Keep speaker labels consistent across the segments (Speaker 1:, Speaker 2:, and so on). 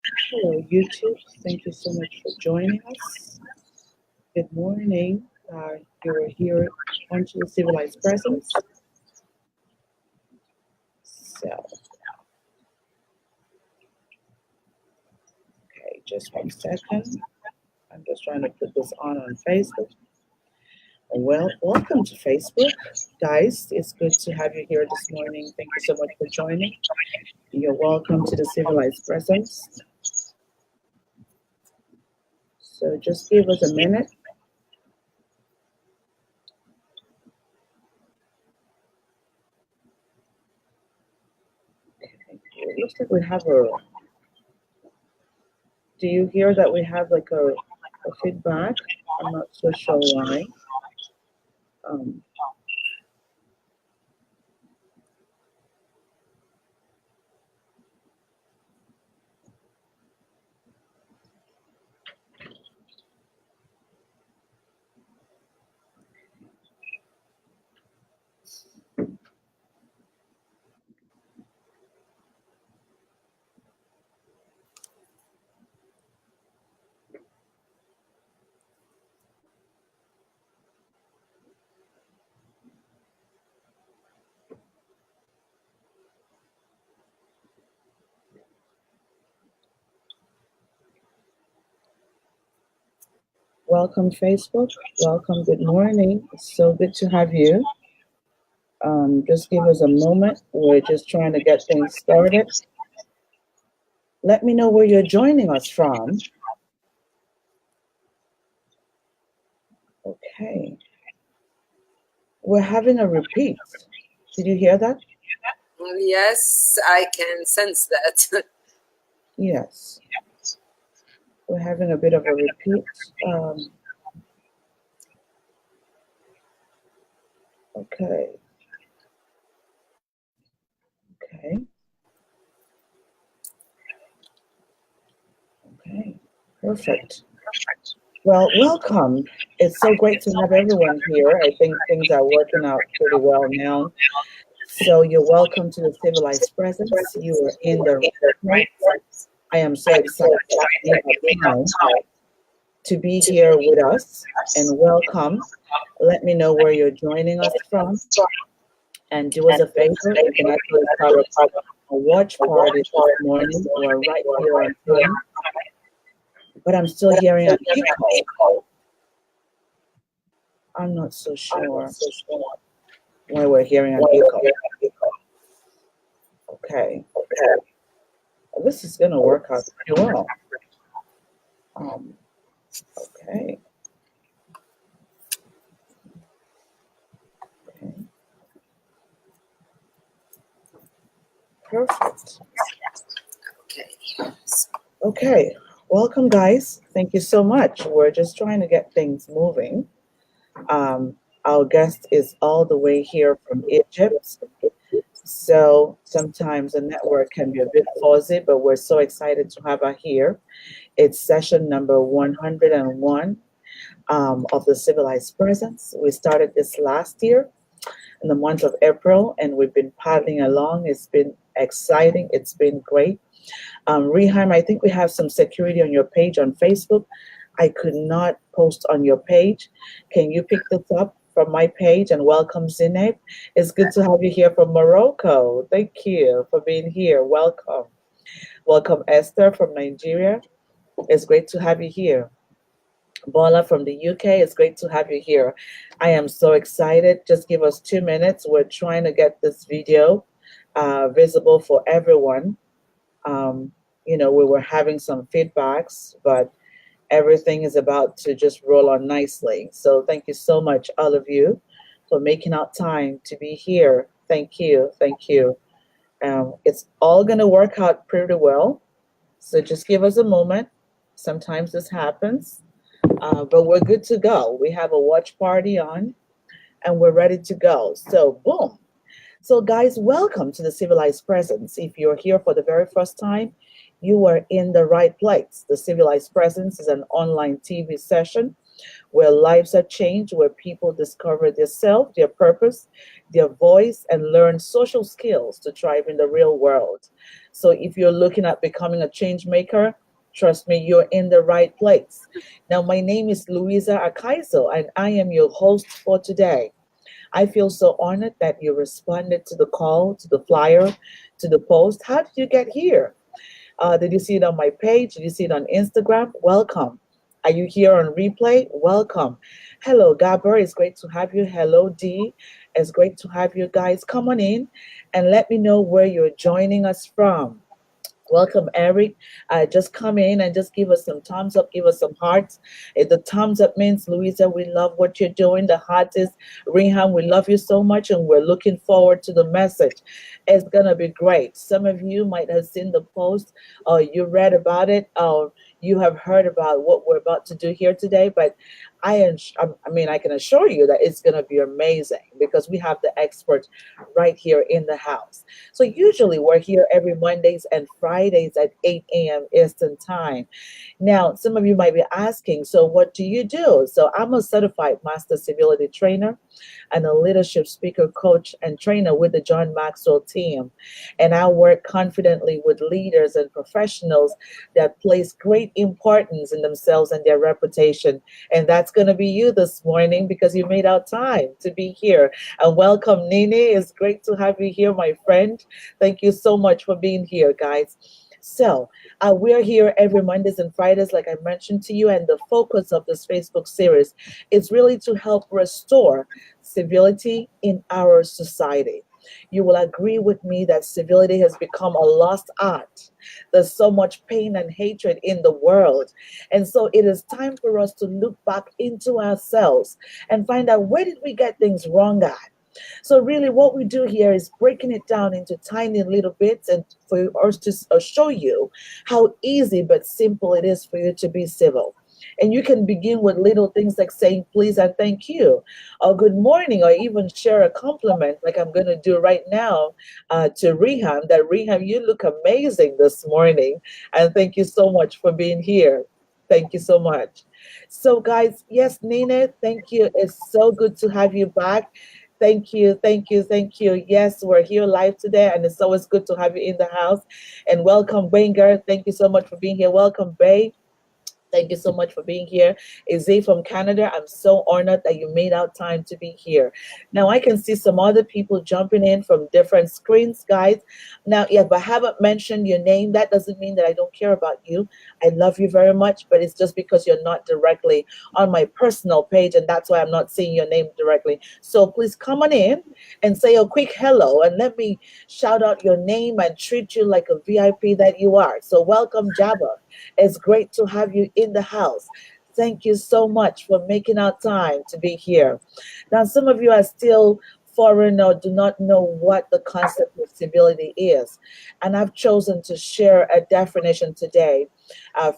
Speaker 1: Hello, YouTube. Thank you so much for joining us. Good morning. You're here onto the Civilized Presence. So, okay, just 1 second. I'm just trying to put this on Facebook. Well, welcome to Facebook, guys. It's good to have you here this morning. Thank you so much for joining. You're welcome to the Civilized Presence. So, just give us a minute. It looks like we have a. Do you hear that we have like a feedback? I'm not so sure why. Um, Welcome, Facebook. Welcome. Good morning. It's so good to have you. Just give us a moment. We're just trying to get things started. Let me know where you're joining us from. Okay. We're having a repeat. Did you hear that?
Speaker 2: Yes, I can sense that.
Speaker 1: Yes. We're having a bit of a repeat. Okay. Okay. Okay. Perfect. Well, welcome. It's so great to have everyone here. I think things are working out pretty well now. So you're welcome to the Civilized Presence. You are in the right place. I am so excited to be here with us, and welcome. Let me know where you're joining us from, and do us a favor. You can actually start a watch party this morning or right here on Zoom. But I'm still hearing an echo. I'm not so sure why we're hearing an echo. Okay. Well, this is going to work out pretty well. Okay. Okay. Perfect. Okay. Welcome, guys. Thank you so much. We're just trying to get things moving. Our guest is all the way here from Egypt. So sometimes the network can be a bit fuzzy, but we're so excited to have her here. It's session number 101 of the Civilized Presence. We started this last year in the month of April, and we've been paddling along. It's been exciting. It's been great. Riham, I think we have some security on your page on Facebook. I could not post on your page. Can you pick this up from my page? And welcome, Zineb. It's good to have you here from Morocco. Thank you for being here. Welcome. Welcome, Esther from Nigeria. It's great to have you here. Bola from the UK, it's great to have you here. I am so excited. Just give us 2 minutes. We're trying to get this video visible for everyone. We were having some feedbacks, but everything is about to just roll on nicely. So thank you so much, all of you, for making out time to be here. Thank you. Thank you. It's all going to work out pretty well. So just give us a moment. Sometimes this happens, but we're good to go. We have a watch party on, and we're ready to go. So boom. So guys, welcome to the Civilized Presence. If you're here for the very first time, you are in the right place. The Civilized Presence is an online TV session where lives are changed, where people discover their self, their purpose, their voice, and learn social skills to thrive in the real world. So if you're looking at becoming a change maker, trust me, you're in the right place. Now, my name is Louisa Akaiso, and I am your host for today. I feel so honored that you responded to the call, to the flyer, to the post. How did you get here? Did you see it on my page? Did you see it on Instagram? Welcome. Are you here on replay? Welcome. Hello, Gabber. It's great to have you. Hello, D. It's great to have you guys. Come on in and let me know where you're joining us from. Welcome, Eric. Just come in and just give us some thumbs up, give us some hearts. The thumbs up means, Louisa, we love what you're doing. The heart is, Riham, we love you so much, and we're looking forward to the message. It's going to be great. Some of you might have seen the post, or you read about it, or you have heard about what we're about to do here today, but I can assure you that it's going to be amazing because we have the expert right here in the house. So usually we're here every Mondays and Fridays at 8 a.m. Eastern Time. Now, some of you might be asking, so what do you do? So I'm a certified master civility trainer and a leadership speaker, coach, and trainer with the John Maxwell team. And I work confidently with leaders and professionals that place great importance in themselves and their reputation. And that's going to be you this morning because you made out time to be here. And welcome, Nene. It's great to have you here, my friend. Thank you so much for being here, guys. So, we're here every Mondays and Fridays, like I mentioned to you, and the focus of this Facebook series is really to help restore civility in our society. You will agree with me that civility has become a lost art. There's so much pain and hatred in the world. And so it is time for us to look back into ourselves and find out where did we get things wrong at. So really what we do here is breaking it down into tiny little bits and for us to show you how easy but simple it is for you to be civil. And you can begin with little things like saying please and thank you, or good morning, or even share a compliment like I'm going to do right now to Riham, that Riham, you look amazing this morning. And thank you so much for being here. Thank you so much. So guys, yes, Nina, thank you. It's so good to have you back. Thank you, thank you, thank you. Yes, we're here live today, and it's always good to have you in the house. And welcome, Wenger. Thank you so much for being here. Welcome, Bay. Thank you so much for being here. Izzy from Canada, I'm so honored that you made out time to be here. Now, I can see some other people jumping in from different screens, guys. Now, if I haven't mentioned your name, that doesn't mean that I don't care about you. I love you very much, but it's just because you're not directly on my personal page, and that's why I'm not seeing your name directly. So please come on in and say a quick hello, and let me shout out your name and treat you like a VIP that you are. So welcome, Jabba. It's great to have you in the house. Thank you so much for making our time to be here. Now, some of you are still foreign or do not know what the concept of civility is. And I've chosen to share a definition today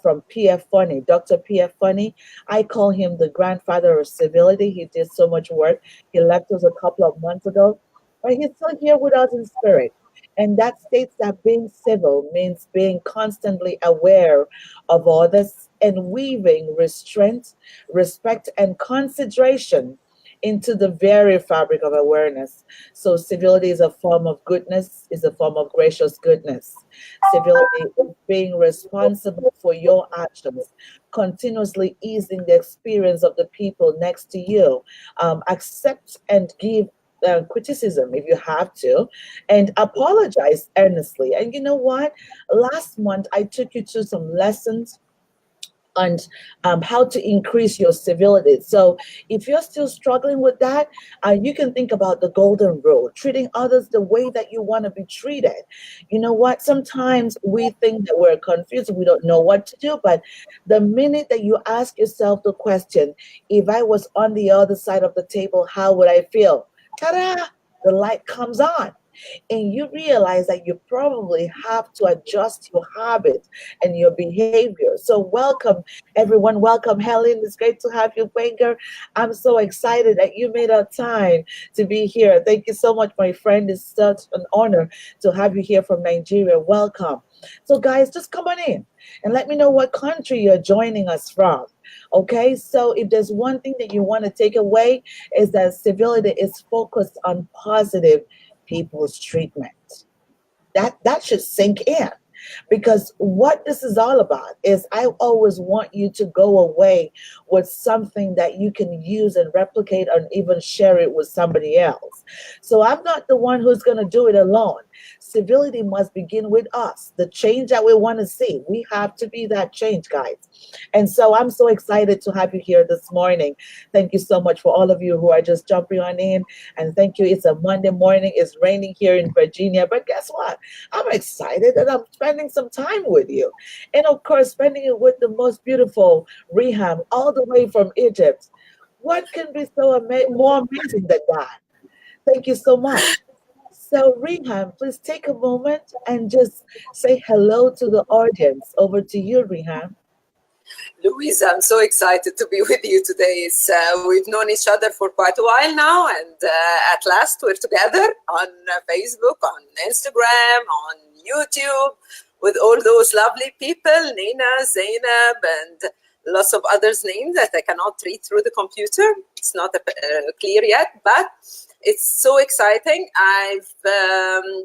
Speaker 1: from P.F. Funny, Dr. P.F. Funny. I call him the grandfather of civility. He did so much work. He left us a couple of months ago, but he's still here with us in spirit. And that states that being civil means being constantly aware of others and weaving restraint, respect, and consideration into the very fabric of awareness. So civility is a form of goodness, is a form of gracious goodness. Civility is being responsible for your actions, continuously easing the experience of the people next to you. Accept and give criticism if you have to, and apologize earnestly. And you know what? Last month, I took you to some lessons on how to increase your civility. So if you're still struggling with that, you can think about the golden rule, treating others the way that you want to be treated. You know what? Sometimes we think that we're confused, we don't know what to do, but the minute that you ask yourself the question, if I was on the other side of the table, how would I feel? Ta-da! The light comes on. And you realize that you probably have to adjust your habits and your behavior. So welcome, everyone. Welcome, Helen. It's great to have you, Wenger. I'm so excited that you made our time to be here. Thank you so much, my friend. It's such an honor to have you here from Nigeria. Welcome. So guys, just come on in and let me know what country you're joining us from. Okay, so if there's one thing that you want to take away, is that civility is focused on positive people's treatment. That should sink in, because what this is all about is I always want you to go away with something that you can use and replicate and even share it with somebody else. So I'm not the one who's going to do it alone. Civility must begin with us. The change that we want to see, we have to be that change, guys. And so I'm so excited to have you here this morning. Thank you so much for all of you who are just jumping on in. And thank you. It's a Monday morning. It's raining here in Virginia. But guess what? I'm excited that I'm spending some time with you. And of course, spending it with the most beautiful Riham, all the way from Egypt. What can be so more amazing than that? Thank you so much. So, Riham, please take a moment and just say hello to the audience. Over to you, Riham.
Speaker 2: Louisa, I'm so excited to be with you today. We've known each other for quite a while now, and at last we're together on Facebook, on Instagram, on YouTube, with all those lovely people, Nina, Zainab, and lots of others' names that I cannot read through the computer. It's not clear yet, but it's so exciting. I've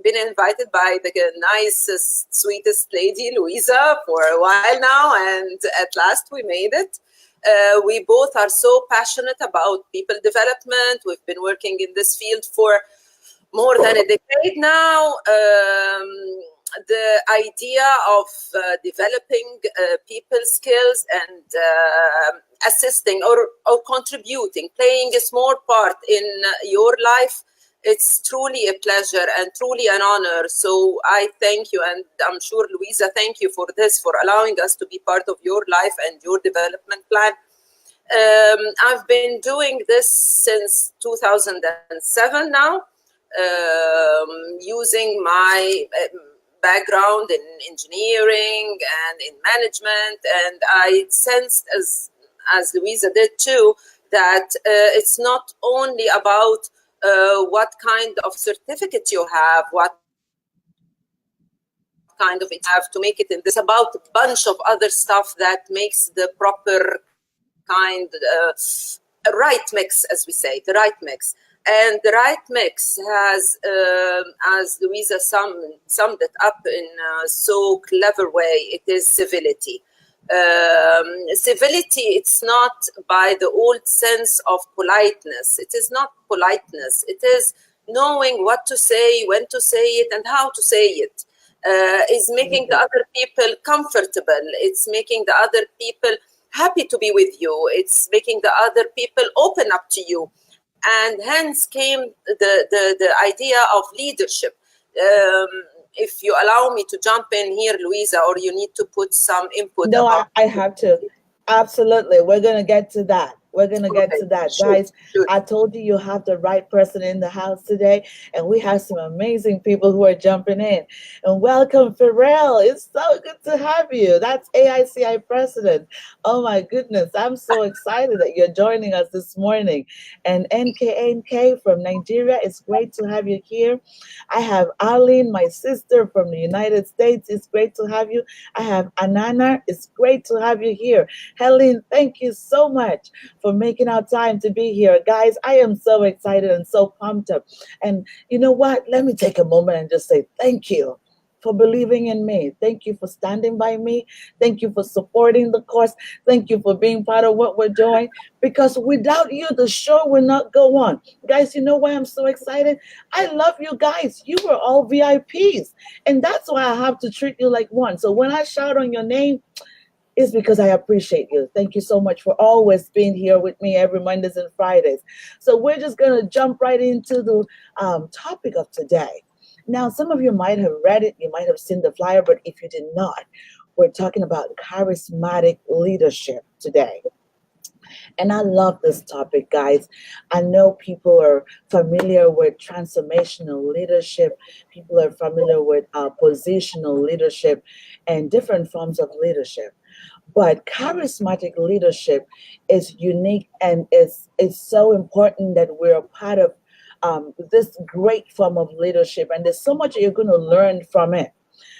Speaker 2: been invited by the nicest, sweetest lady, Louisa, for a while now, and at last we made it. We both are so passionate about people development. We've been working in this field for more than a decade now. The idea of developing people skills and assisting or contributing, playing a small part in your life, it's truly a pleasure and truly an honor. So I thank you, and I'm sure, Louisa, thank you for this, for allowing us to be part of your life and your development plan. I've been doing this since 2007 now, using my background in engineering and in management, and I sensed, as Louisa did too, that it's not only about what kind of certificate you have, what kind of it have to make it in this, about a bunch of other stuff that makes the proper kind, right mix, as we say, the right mix. And the right mix has, as Louisa summed it up in a so clever way, it is civility. Civility, it's not by the old sense of politeness. It is not politeness. It is knowing what to say, when to say it, and how to say it. Is making the other people comfortable. It's making the other people happy to be with you. It's making the other people open up to you. And hence came the idea of leadership. If you allow me to jump in here, Louisa, or you need to put some input.
Speaker 1: No, I have to. Absolutely. We're going to get to that. We're going to get to that. Sure, guys, sure. I told you you have the right person in the house today, and we have some amazing people who are jumping in. And welcome, Pharrell. It's so good to have you. That's AICI president. Oh, my goodness. I'm so excited that you're joining us this morning. And NK from Nigeria, it's great to have you here. I have Arlene, my sister from the United States. It's great to have you. I have Anana. It's great to have you here. Helen, thank you so much for making our time to be here. Guys, I am so excited and so pumped up. And you know what? Let me take a moment and just say thank you for believing in me. Thank you for standing by me. Thank you for supporting the course. Thank you for being part of what we're doing. Because without you, the show will not go on. Guys, you know why I'm so excited? I love you guys. You were all VIPs. And that's why I have to treat you like one. So when I shout on your name, it's because I appreciate you. Thank you so much for always being here with me every Mondays and Fridays. So we're just going to jump right into the topic of today. Now, some of you might have read it. You might have seen the flyer, but if you did not, we're talking about charismatic leadership today. And I love this topic, guys. I know people are familiar with transformational leadership. People are familiar with positional leadership and different forms of leadership. But charismatic leadership is unique, and it's so important that we're a part of this great form of leadership. And there's so much you're going to learn from it.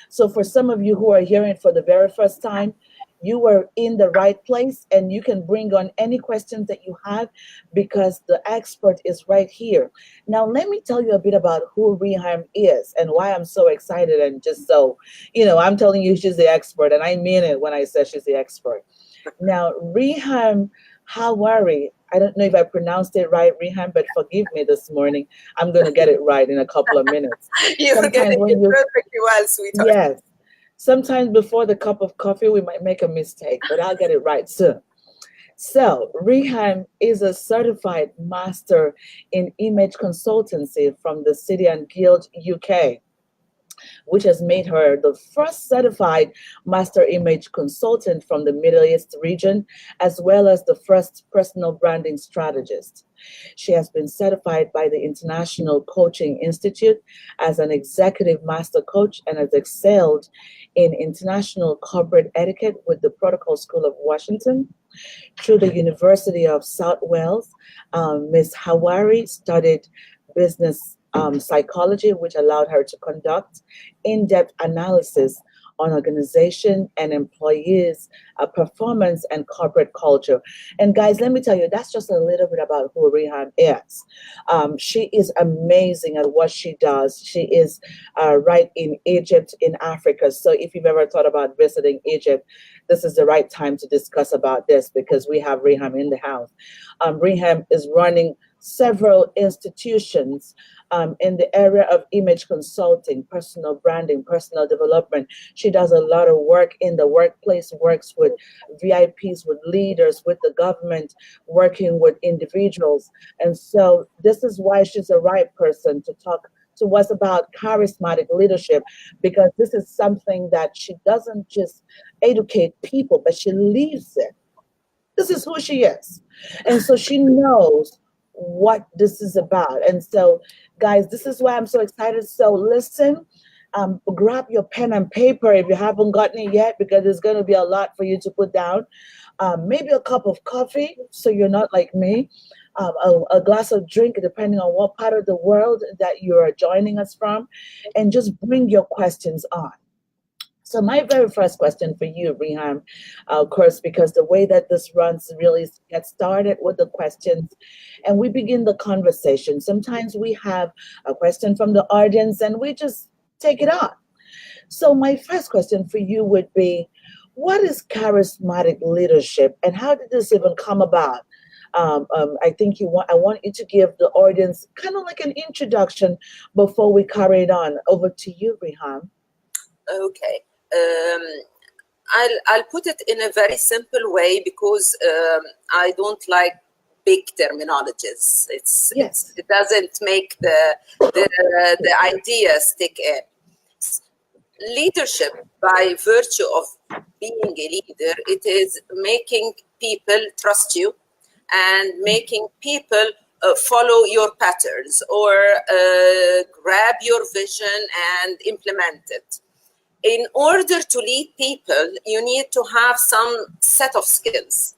Speaker 1: So for some of you who are hearing it for the very first time, you were in the right place, and you can bring on any questions that you have because the expert is right here. Now, let me tell you a bit about who Riham is and why I'm so excited and just so, I'm telling you she's the expert, and I mean it when I say she's the expert. Now, Riham Hawary, I don't know if I pronounced it right, Riham, but forgive me this morning. I'm going to get it right in a couple of minutes.
Speaker 2: You're
Speaker 1: Sometimes
Speaker 2: getting
Speaker 1: when
Speaker 2: it
Speaker 1: you,
Speaker 2: perfectly well, sweetheart.
Speaker 1: yes, sometimes before the cup of coffee, we might make a mistake, but I'll get it right soon. So, Riham is a certified master in image consultancy from the City and Guild, UK, which has made her the first certified master image consultant from the Middle East region, as well as the first personal branding strategist. She has been certified by the International Coaching Institute as an executive master coach and has excelled in international corporate etiquette with the Protocol School of Washington. Through the University of South Wales, Ms. Hawary studied business psychology, which allowed her to conduct in-depth analysis on organization and employees' performance and corporate culture. And guys, let me tell you, that's just a little bit about who Riham is. She is amazing at what she does. She is right in Egypt, in Africa. So if you've ever thought about visiting Egypt, this is the right time to discuss about this because we have Riham in the house. Riham is running several institutions in the area of image consulting, personal branding, personal development. She does a lot of work in the workplace, works with VIPs, with leaders, with the government, working with individuals. And so this is why she's the right person to talk to us about charismatic leadership, because this is something that she doesn't just educate people, but she lives it. This is who she is. And so she knows what this is about. And so, guys, this is why I'm so excited. So listen, grab your pen and paper if you haven't gotten it yet, because there's going to be a lot for you to put down. Maybe a cup of coffee, so you're not like me. A glass of drink, depending on what part of the world that you're joining us from, and just bring your questions on. So my very first question for you, Riham, of course, because the way that this runs really gets started with the questions and we begin the conversation. Sometimes we have a question from the audience and we just take it on. So my first question for you would be, what is charismatic leadership and how did this even come about? I think I want you to give the audience kind of like an introduction before we carry it on. Over to you, Riham.
Speaker 2: Okay. I'll put it in a very simple way because I don't like big terminologies. It doesn't make the idea stick in. Leadership, by virtue of being a leader, it is making people trust you and making people follow your patterns or grab your vision and implement it. In order to lead people, you need to have some set of skills.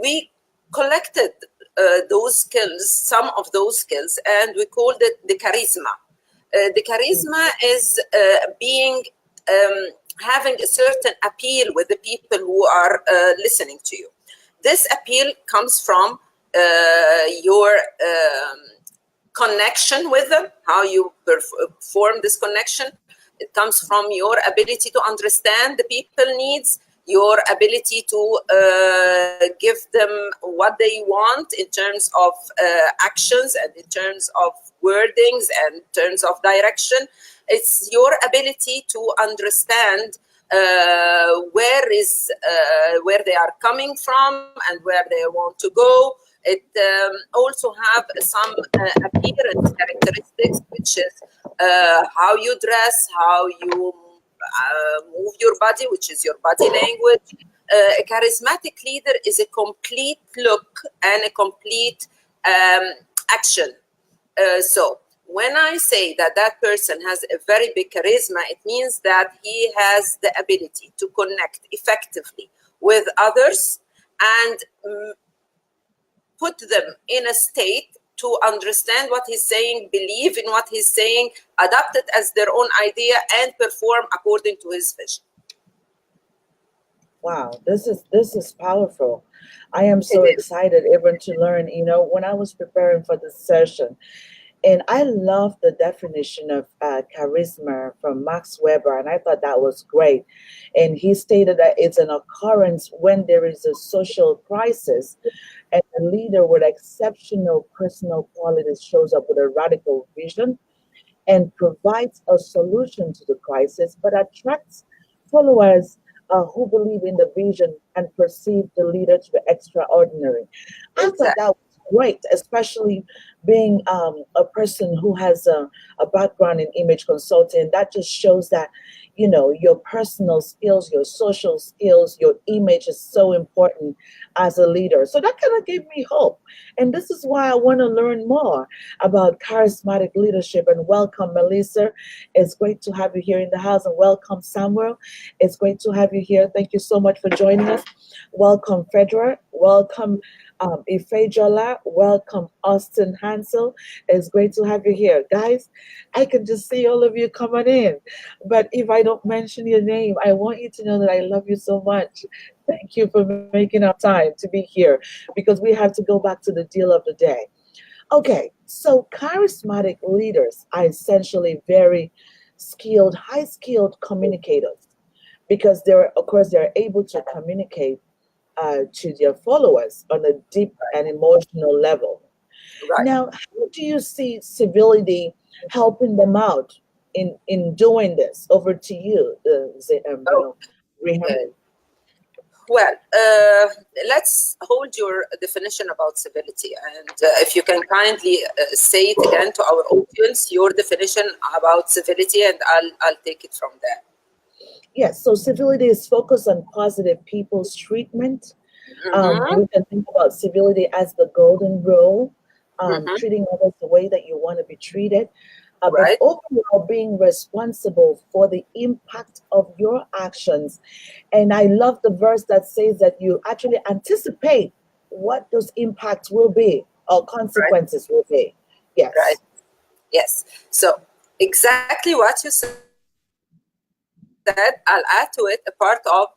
Speaker 2: We collected those skills, some of those skills, and we called it the charisma. The charisma is having a certain appeal with the people who are listening to you. This appeal comes from your connection with them, how you form this connection. It comes from your ability to understand the people needs, your ability to give them what they want in terms of actions and in terms of wordings and in terms of direction. It's your ability to understand where they are coming from and where they want to go. It also have some appearance characteristics, which is how you dress, how you move your body, which is your body language. A charismatic leader is a complete look and a complete action. So when I say that that person has a very big charisma, it means that he has the ability to connect effectively with others and put them in a state to understand what he's saying, believe in what he's saying, adopt it as their own idea, and perform according to his vision.
Speaker 1: Wow, this is powerful. I am
Speaker 2: It
Speaker 1: so
Speaker 2: is.
Speaker 1: excited even to learn. When I was preparing for this session, and I love the definition of charisma from Max Weber, and I thought that was great. And he stated that it's an occurrence when there is a social crisis, and a leader with exceptional personal qualities shows up with a radical vision and provides a solution to the crisis, but attracts followers who believe in the vision and perceive the leader to be extraordinary. I thought
Speaker 2: Exactly.
Speaker 1: that was great, especially being a person who has a background in image consulting. That just shows that, your personal skills, your social skills, your image is so important as a leader. So that kind of gave me hope. And this is why I want to learn more about charismatic leadership. And welcome, Melissa. It's great to have you here in the house. And welcome, Samuel. It's great to have you here. Thank you so much for joining us. Welcome, Fedra. Welcome, Ifejola. Welcome, Austin Hansel. It's great to have you here. Guys, I can just see all of you coming in. But if I don't mention your name, I want you to know that I love you so much. Thank you for making up time to be here because we have to go back to the deal of the day. Okay, so charismatic leaders are essentially very skilled, high skilled communicators because of course, they're able to communicate to their followers on a deep and emotional level.
Speaker 2: Right.
Speaker 1: Now, how do you see civility helping them out in doing this? Over to you, Riham.
Speaker 2: Okay. Well, let's hold your definition about civility. And if you can kindly say it again to our audience, your definition about civility, and I'll take it from there.
Speaker 1: Yes, so civility is focused on positive people's treatment.
Speaker 2: Mm-hmm.
Speaker 1: We can think about civility as the golden rule,
Speaker 2: Mm-hmm.
Speaker 1: treating others the way that you want to be treated, but
Speaker 2: Right.
Speaker 1: overall being responsible for the impact of your actions. And I love the verse that says that you actually anticipate what those impacts will be or
Speaker 2: Right.
Speaker 1: consequences will be.
Speaker 2: Right.
Speaker 1: Yes.
Speaker 2: Yes. So exactly what you said, I'll add to it a part of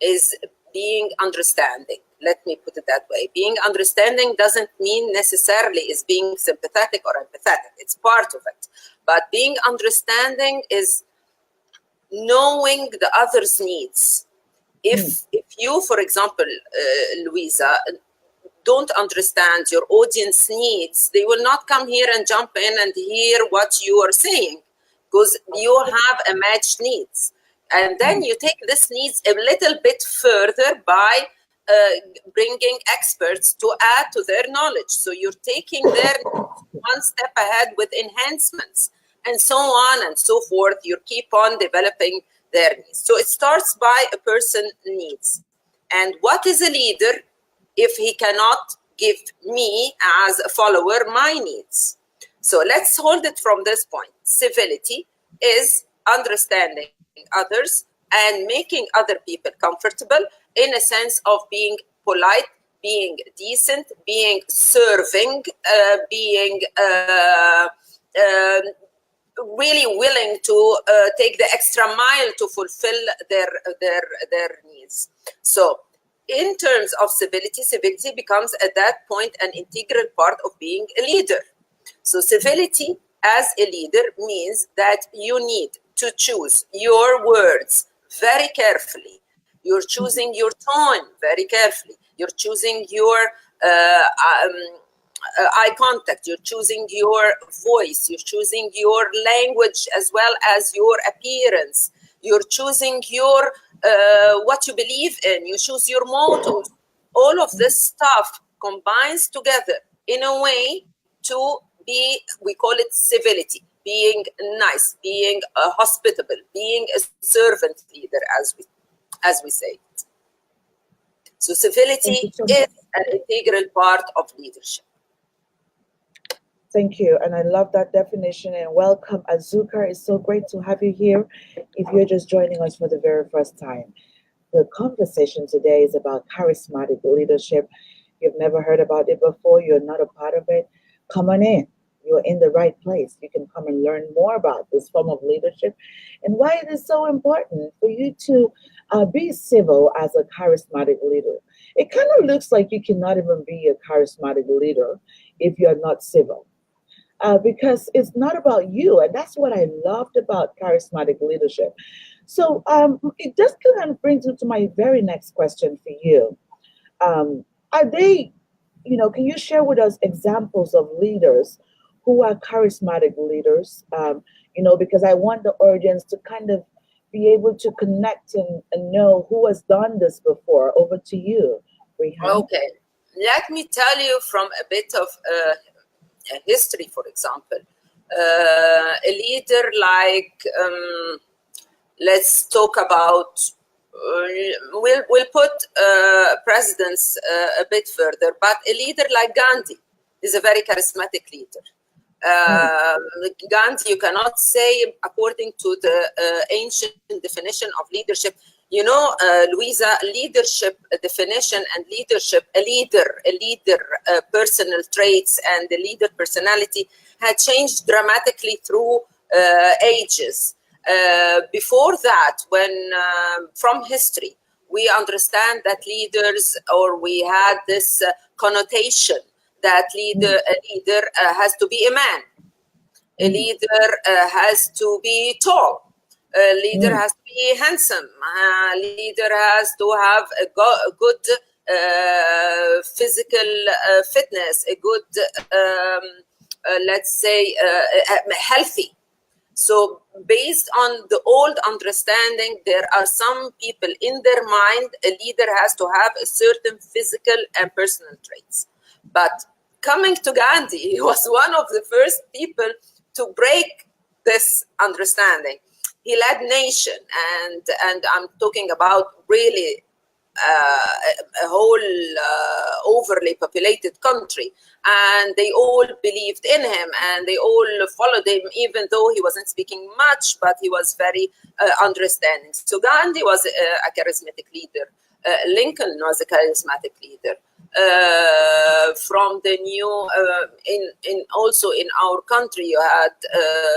Speaker 2: is being understanding. Let me put it that way. Being understanding doesn't mean necessarily is being sympathetic or empathetic. It's part of it. But being understanding is knowing the other's needs.
Speaker 1: Mm,
Speaker 2: If you, for example, Louisa, don't understand your audience needs, they will not come here and jump in and hear what you are saying because you have a matched needs. And then
Speaker 1: mm,
Speaker 2: you take this needs a little bit further by bringing experts to add to their knowledge. So you're taking their one step ahead with enhancements and so on and so forth. You keep on developing their needs. So it starts by a person needs. And what is a leader if he cannot give me as a follower my needs? So let's hold it from this point. Civility is understanding others and making other people comfortable in a sense of being polite, being decent, being serving, being um, really willing to take the extra mile to fulfill their needs. So in terms of civility, civility becomes at that point an integral part of being a leader. So civility as a leader means that you need to choose your words very carefully. You're choosing your tone very carefully. You're choosing your eye contact. You're choosing your voice. You're choosing your language as well as your appearance. You're choosing your what you believe in. You choose your mottos. All of this stuff combines together in a way to be, we call it civility, being nice, being hospitable, being a servant leader, as we say. So
Speaker 1: thank you
Speaker 2: civility
Speaker 1: so
Speaker 2: is
Speaker 1: much.
Speaker 2: an integral part of leadership.
Speaker 1: Thank you. And I love that definition. And welcome, Azuka. It's so great to have you here. If you're just joining us for the very first time, the conversation today is about charismatic leadership. You've never heard about it before, you're not a part of it. Come on in. you're in the right place. You can come and learn more about this form of leadership and why it is so important for you to be civil as a charismatic leader. It kind of looks like you cannot even be a charismatic leader if you're not civil. Because it's not about you, and that's what I loved about charismatic leadership. So it just kind of brings me to my very next question for you. Are they, can you share with us examples of leaders who are charismatic leaders? Because I want the audience to kind of be able to connect and know who has done this before. Over to you, Riham.
Speaker 2: Okay, let me tell you from a bit of history, for example. A leader like, let's talk about, we'll put presidents a bit further, but a leader like Gandhi is a very charismatic leader. Gandhi, you cannot say, according to the ancient definition of leadership, Louisa, leadership definition and leadership, a leader, personal traits and the leader personality had changed dramatically through ages. Before that, when from history, we understand that leaders, or we had this connotation that a leader has to be a man. A leader has to be tall. A leader has to be handsome. A leader has to have a good physical fitness, a good, let's say, healthy. So based on the old understanding, there are some people in their mind, a leader has to have a certain physical and personal traits. But coming to Gandhi, he was one of the first people to break this understanding. He led nation, and I'm talking about really a whole overly populated country, and they all believed in him and they all followed him, even though he wasn't speaking much, but he was very understanding. So Gandhi was a charismatic leader. Lincoln was a charismatic leader. From the new, in also in our country, you had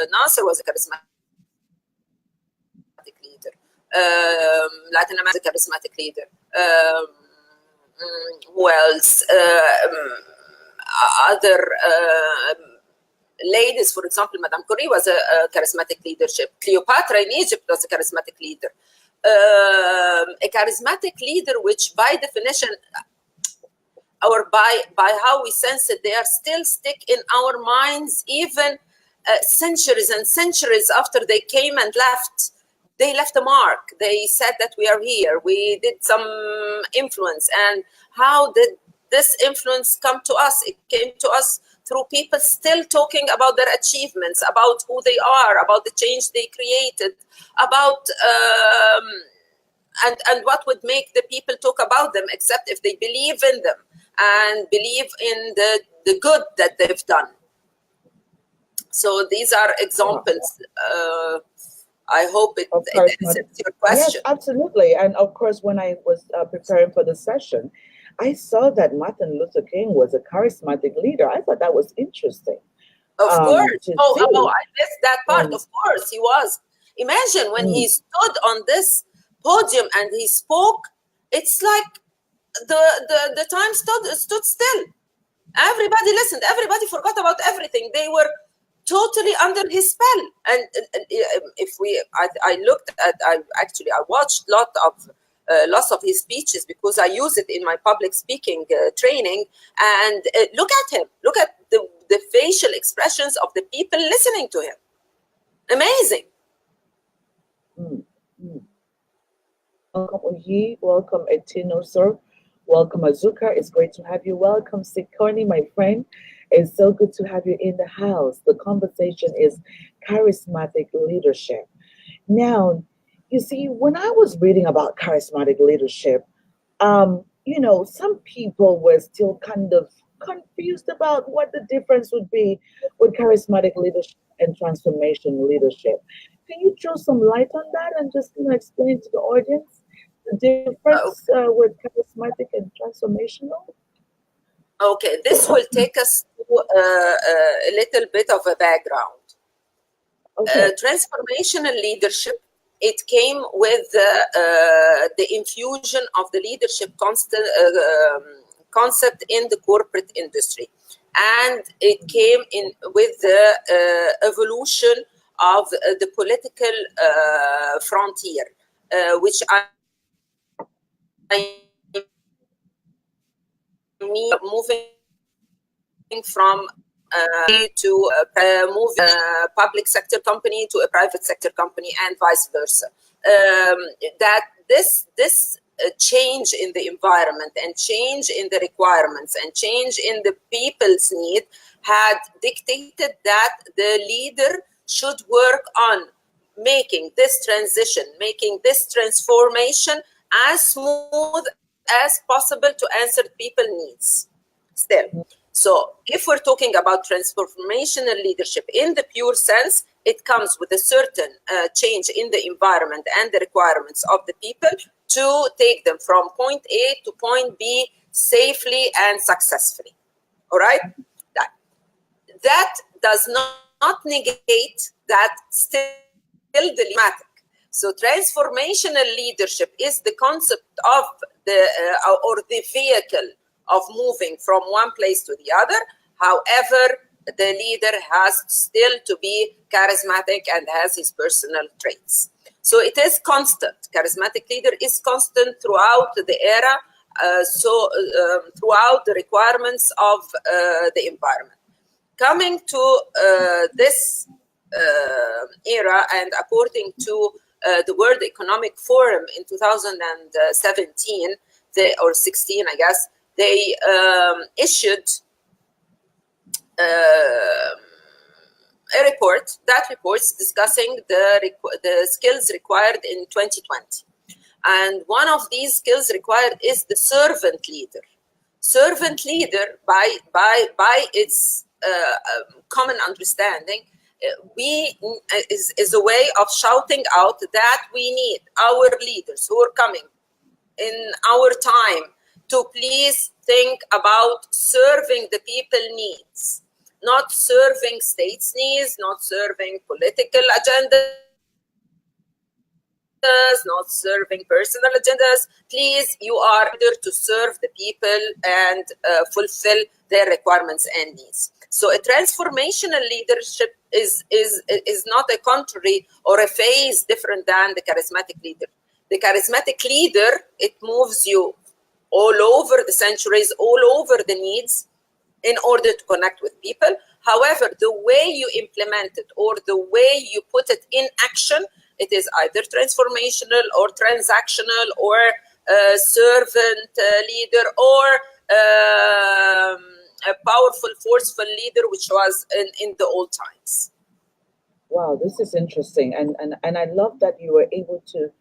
Speaker 2: Nasser was a charismatic leader. Latin America, charismatic leader. Who else? Other ladies, for example, Madame Curie was a charismatic leadership. Cleopatra in Egypt was a charismatic leader. A charismatic leader, which by definition, or by how we sense it, they are still stick in our minds, even centuries and centuries after they came and left. They left a mark. They said that we are here. We did some influence. And how did this influence come to us? It came to us through people still talking about their achievements, about who they are, about the change they created, about and what would make the people talk about them, except if they believe in them and believe in the good that they've done. So these are examples. I hope it answers your question.
Speaker 1: Yes, absolutely. And of course, when I was preparing for the session, I saw that Martin Luther King was a charismatic leader. I thought that was interesting.
Speaker 2: Of course. Oh, I missed that part. Of course, he was. Imagine when he stood on this podium and he spoke, it's like the time stood still. Everybody listened. Everybody forgot about everything. They were totally under his spell. And if I looked at, I watched lots of his speeches because I use it in my public speaking training. And look at him. Look at the facial expressions of the people listening to him. Amazing.
Speaker 1: Welcome, Oyi. Welcome, Etino, sir. Welcome, Azuka. It's great to have you. Welcome, Sikoni, my friend. It's so good to have you in the house. The conversation is charismatic leadership. Now, you see, when I was reading about charismatic leadership, some people were still kind of confused about what the difference would be with charismatic leadership and transformation leadership. Can you throw some light on that and just explain to the audience the difference with charismatic and transformational?
Speaker 2: Okay, this will take us to a little bit of a background.
Speaker 1: Okay.
Speaker 2: Transformational leadership, it came with the infusion of the leadership concept in the corporate industry. And it came in with the evolution of the political frontier, which I mean moving from to move public sector company to a private sector company and vice versa. That this change in the environment and change in the requirements and change in the people's need had dictated that the leader should work on making this transition, making this transformation as smooth as possible to answer people's needs. Still, so if we're talking about transformational leadership in the pure sense, it comes with a certain change in the environment and the requirements of the people to take them from point A to point B safely and successfully. All right? That does not negate that still the matter. So transformational leadership is the concept of the or the vehicle of moving from one place to the other. However, the leader has still to be charismatic and has his personal traits. So it is constant. Charismatic leader is constant throughout the era, throughout the requirements of the environment. Coming to this era, and according to the World Economic Forum in 2017 or 16, I guess, they issued a report. That report's discussing the skills required in 2020. And one of these skills required is the servant leader. Servant leader, by its common understanding, is a way of shouting out that we need our leaders who are coming in our time to please think about serving the people needs, not serving states needs, not serving political agendas, not serving personal agendas. Please, you are there to serve the people and fulfill their requirements and needs. So a transformational leadership is not a contrary or a phase different than the charismatic leader. The charismatic leader, it moves you all over the centuries, all over the needs in order to connect with people. However, the way you implement it or the way you put it in action, it is either transformational or transactional or servant leader or a powerful, forceful leader, which was in the old times.
Speaker 1: Wow, this is interesting. And I love that you were able to,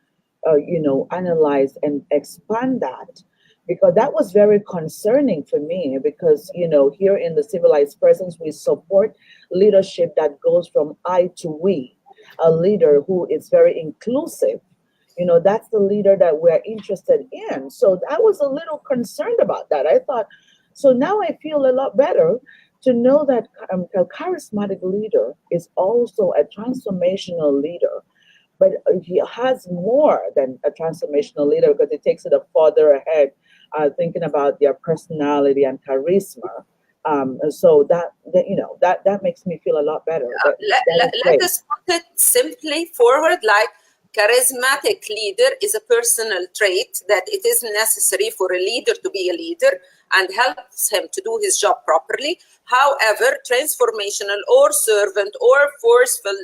Speaker 1: analyze and expand that, because that was very concerning for me, because, here in the Civilized Presence, we support leadership that goes from I to we, a leader who is very inclusive. That's the leader that we're interested in. So I was a little concerned about that. I thought, so now I feel a lot better to know that a charismatic leader is also a transformational leader. But he has more than a transformational leader, because it takes it a further ahead, thinking about their personality and charisma. So that makes me feel a lot better.
Speaker 2: Let us put it simply forward, like charismatic leader is a personal trait that it is necessary for a leader to be a leader and helps him to do his job properly. However, transformational or servant or forceful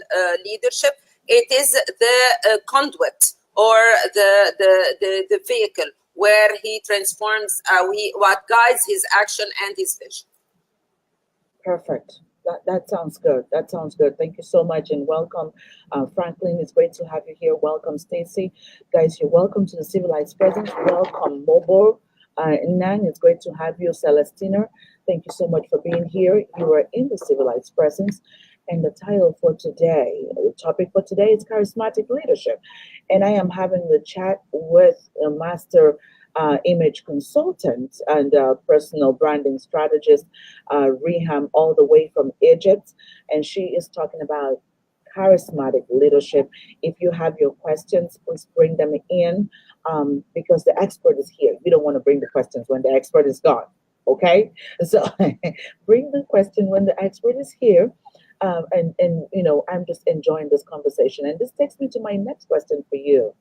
Speaker 2: leadership, it is the conduit or the vehicle where he transforms what guides his action and his vision.
Speaker 1: Perfect. That sounds good. That sounds good. Thank you so much, and welcome, Franklin. It's great to have you here. Welcome, Stacy. Guys, you're welcome to the Civilized Presence. Welcome, Mobile. Nan, it's great to have you. Celestina, thank you so much for being here. You are in the Civilized Presence. And the title for today, the topic for today is Charismatic Leadership. And I am having the chat with Master image consultant and personal branding strategist, Riham, all the way from Egypt. And she is talking about charismatic leadership. If you have your questions, please bring them in because the expert is here. You don't want to bring the questions when the expert is gone. Okay, so bring the question when the expert is here. And you know, I'm just enjoying this conversation. And this takes me to my next question for you,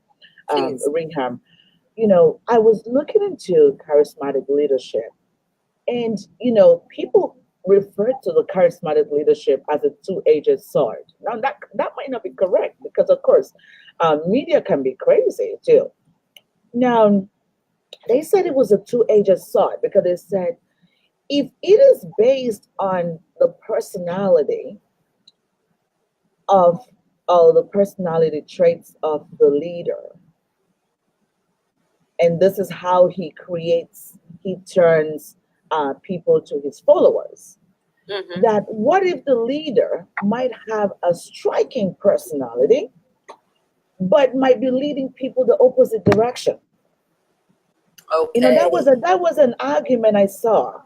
Speaker 2: Please.
Speaker 1: Ringham. You know, I was looking into charismatic leadership, and you know, people refer to the charismatic leadership as a two-edged sword. Now, that might not be correct because, of course, media can be crazy too. Now, they said it was a two-edged sword because they said if it is based on the personality of the personality traits of the leader, and this is how he turns people to his followers.
Speaker 2: Mm-hmm.
Speaker 1: That what if the leader might have a striking personality, but might be leading people the opposite direction? You know,
Speaker 2: Okay.
Speaker 1: that was an argument I saw.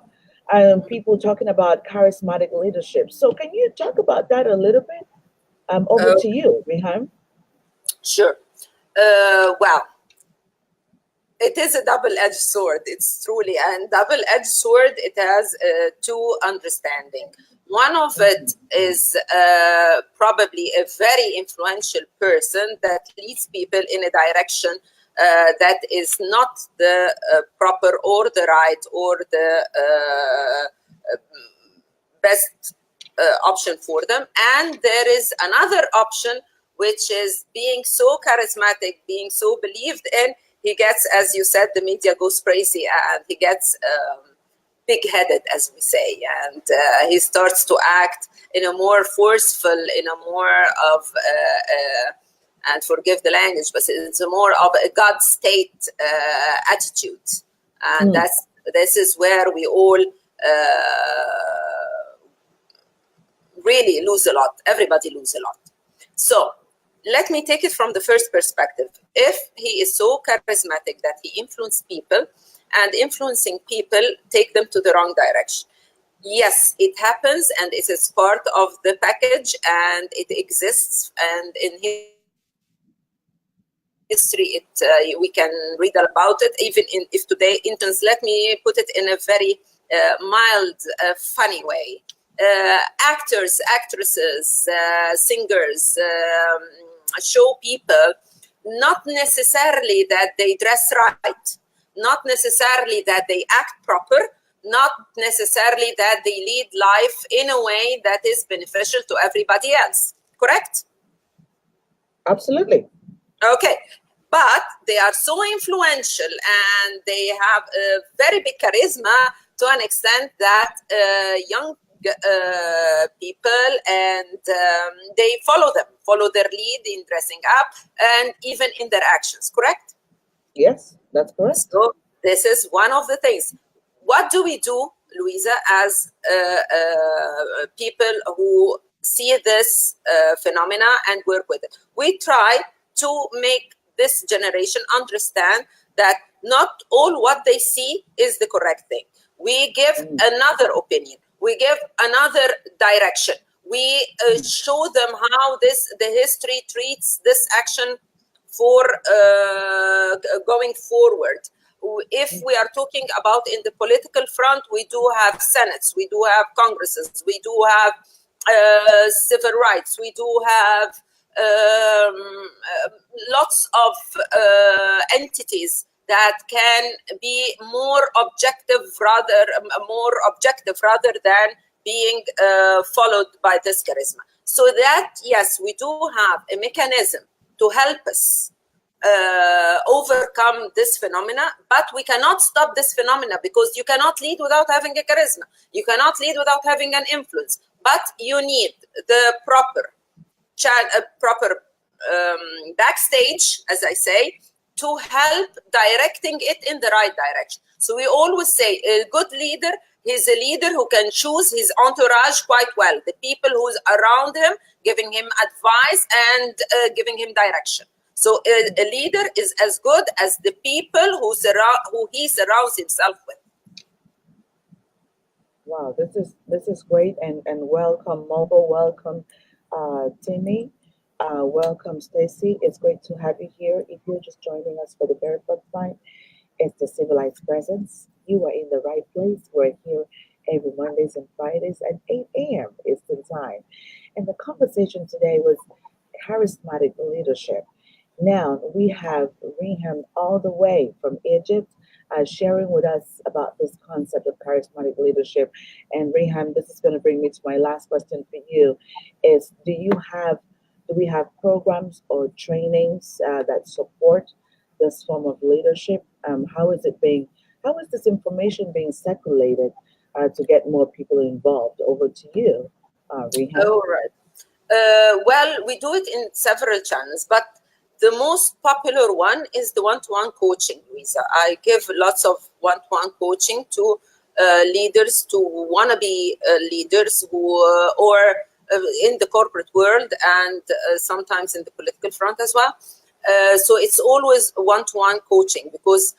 Speaker 1: People talking about charismatic leadership. So can you talk about that a little bit? Over to you, Riham.
Speaker 2: Sure. Well, it is a double-edged sword. It's truly a double-edged sword. It has two understanding. One of it is probably a very influential person that leads people in a direction that is not the proper or the right or the best option for them. And there is another option, which is being so charismatic, being so believed in, he gets, as you said, the media goes crazy and he gets big-headed, as we say, and he starts to act in a more forceful, in a more of, and forgive the language, but it's a more of a God state attitude. And this is where we all really lose a lot. Everybody lose a lot. So let me take it from the first perspective. If he is so charismatic that he influences people, and influencing people take them to the wrong direction. Yes, it happens, and it is part of the package, and it exists. And in history, we can read about it. Even if today, interns, let me put it in a very mild, funny way. Actors, actresses, singers, show people, not necessarily that they dress right, not necessarily that they act proper, not necessarily that they lead life in a way that is beneficial to everybody else. Correct?
Speaker 1: Absolutely.
Speaker 2: Okay. But they are so influential and they have a very big charisma to an extent that young people and they follow their lead in dressing up and even in their actions. Correct?
Speaker 1: Yes, that's correct.
Speaker 2: So this is one of the things. What do we do, Louisa, as people who see this phenomena and work with it? We try to make this generation understand that not all what they see is the correct thing. We give another opinion. We give another direction. We show them how the history treats this action for going forward. If we are talking about in the political front, we do have senates, we do have congresses, we do have civil rights, we do have lots of entities that can be more objective rather than being followed by this charisma. So that, yes, we do have a mechanism to help us overcome this phenomena, but we cannot stop this phenomena because you cannot lead without having a charisma. You cannot lead without having an influence, but you need the proper backstage, as I say, to help directing it in the right direction. So we always say a good leader is a leader who can choose his entourage quite well, the people who's around him, giving him advice and giving him direction. So a leader is as good as the people who he surrounds himself with.
Speaker 1: Wow, this is great, and welcome Mobile, welcome Timmy, welcome Stacy. It's great to have you here. If you're just joining us for the very first time, it's the Civilized Presence. You are in the right place. We're here every Mondays and Fridays at 8 a.m. Eastern Time. And the conversation today was charismatic leadership. Now we have Riham all the way from Egypt sharing with us about this concept of charismatic leadership. And Riham, this is going to bring me to my last question for you: Is do we have programs or trainings that support this form of leadership? How is it being? How is this information being circulated to get more people involved? Over to you, Riham.
Speaker 2: All right. Well, we do it in several channels, but the most popular one is the one-to-one coaching, Louisa. I give lots of one-to-one coaching to leaders, to wannabe leaders who, or in the corporate world, and sometimes in the political front as well. So it's always one-to-one coaching, because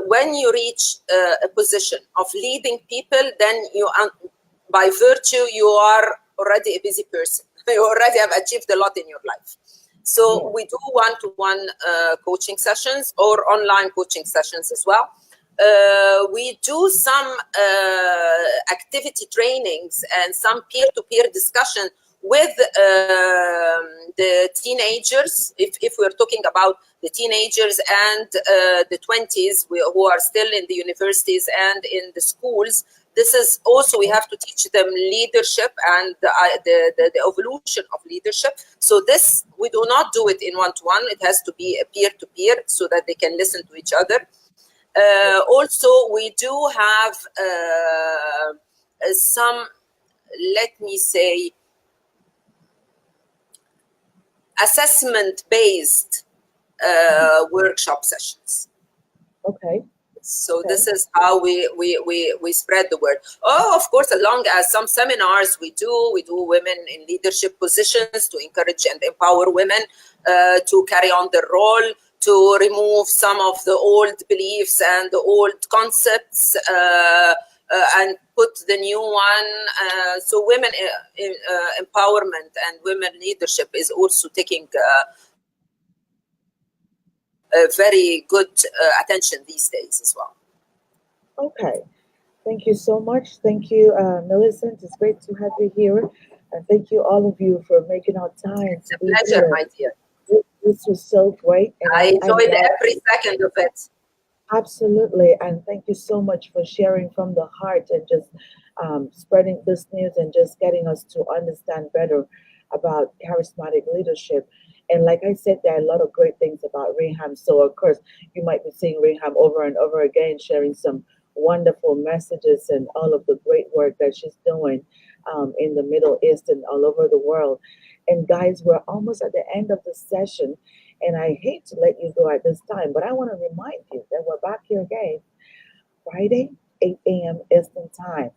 Speaker 2: when you reach a position of leading people, then you, by virtue, you are already a busy person. You already have achieved a lot in your life. So we do one-to-one coaching sessions or online coaching sessions as well. We do some activity trainings and some peer-to-peer discussion with the teenagers, if we're talking about the teenagers and the 20s who are still in the universities and in the schools. This is also, we have to teach them leadership and the evolution of leadership. So this, we do not do it in one-to-one. It has to be a peer-to-peer so that they can listen to each other. Also, we do have some, let me say, assessment-based workshop sessions.
Speaker 1: Okay.
Speaker 2: So this is how we spread the word. Oh, of course, along as some seminars we do women in leadership positions to encourage and empower women to carry on their role, to remove some of the old beliefs and the old concepts and put the new one. So women empowerment and women leadership is also taking very good attention these days as well.
Speaker 1: Okay. Thank you so much. Thank you, Millicent. It's great to have you here. And thank you, all of you, for making our time.
Speaker 2: It's a pleasure, my dear.
Speaker 1: This was so great. And
Speaker 2: I enjoyed every second of it.
Speaker 1: Absolutely. And thank you so much for sharing from the heart and just spreading this news and just getting us to understand better about charismatic leadership. And like I said, there are a lot of great things about Riham. So, of course, you might be seeing Riham over and over again, sharing some wonderful messages and all of the great work that she's doing in the Middle East and all over the world. And guys, we're almost at the end of the session. And I hate to let you go at this time, but I want to remind you that we're back here again Friday, 8 a.m. Eastern Time.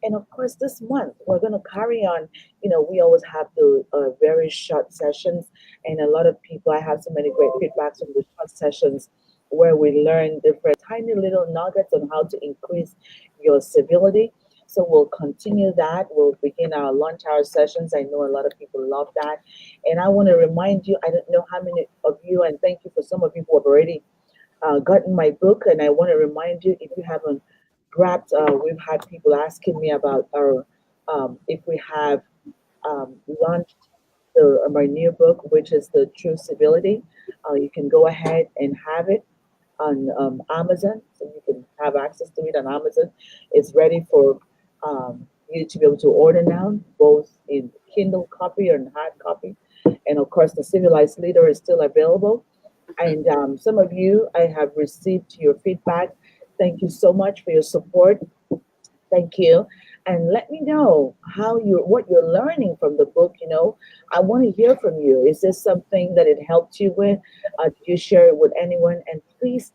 Speaker 1: And of course, this month we're going to carry on. You know, we always have the very short sessions, and a lot of people, I have so many great feedbacks from the short sessions where we learn different tiny little nuggets on how to increase your civility. So we'll continue that. We'll begin our lunch hour sessions. I know a lot of people love that. And I want to remind you, I don't know how many of you, and thank you for some of you who have already gotten my book. And I want to remind you, if you haven't grabbed, we've had people asking me about our, if we have launched my new book, which is the True Civility. You can go ahead and have it on Amazon, so you can have access to it on Amazon. It's ready for you to be able to order now, both in Kindle copy and hard copy. And of course, the Civilized Leader is still available. And some of you, I have received your feedback. Thank you so much for your support. Thank you. And let me know what you're learning from the book. You know, I want to hear from you. Is this something that it helped you with? Did you share it with anyone? And please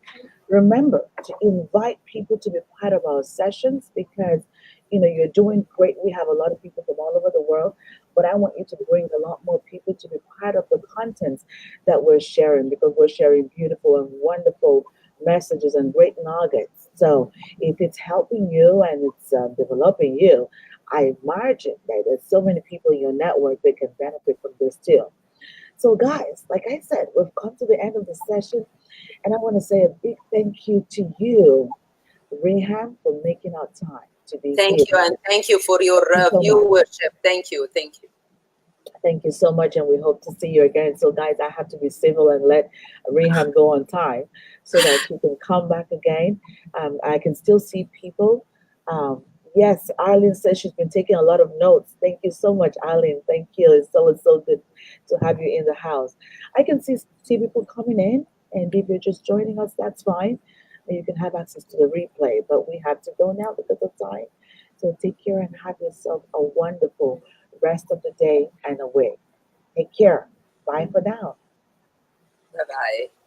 Speaker 1: remember to invite people to be part of our sessions, because, you know, you're doing great. We have a lot of people from all over the world. but I want you to bring a lot more people to be part of the contents that we're sharing, because we're sharing beautiful and wonderful messages and great nuggets. So if it's helping you and it's developing you, I imagine that there's so many people in your network that can benefit from this too. So, guys, like I said, we've come to the end of the session, and I want to say a big thank you to you, Riham, for making our time to be
Speaker 2: Thank
Speaker 1: here.
Speaker 2: you, and thank you for your
Speaker 1: Thank you so much.
Speaker 2: viewership. Thank you. Thank you.
Speaker 1: Thank you so much, and we hope to see you again. So, guys, I have to be civil and let Riham go on time so that she can come back again. I can still see people. Yes, Arlene says she's been taking a lot of notes. Thank you so much, Arlene. Thank you. It's so good to have you in the house. I can see people coming in, and if you're just joining us, that's fine. You can have access to the replay, but we have to go now because of time. So take care and have yourself a wonderful rest of the day and a week. Take care. Bye for now.
Speaker 2: Bye bye.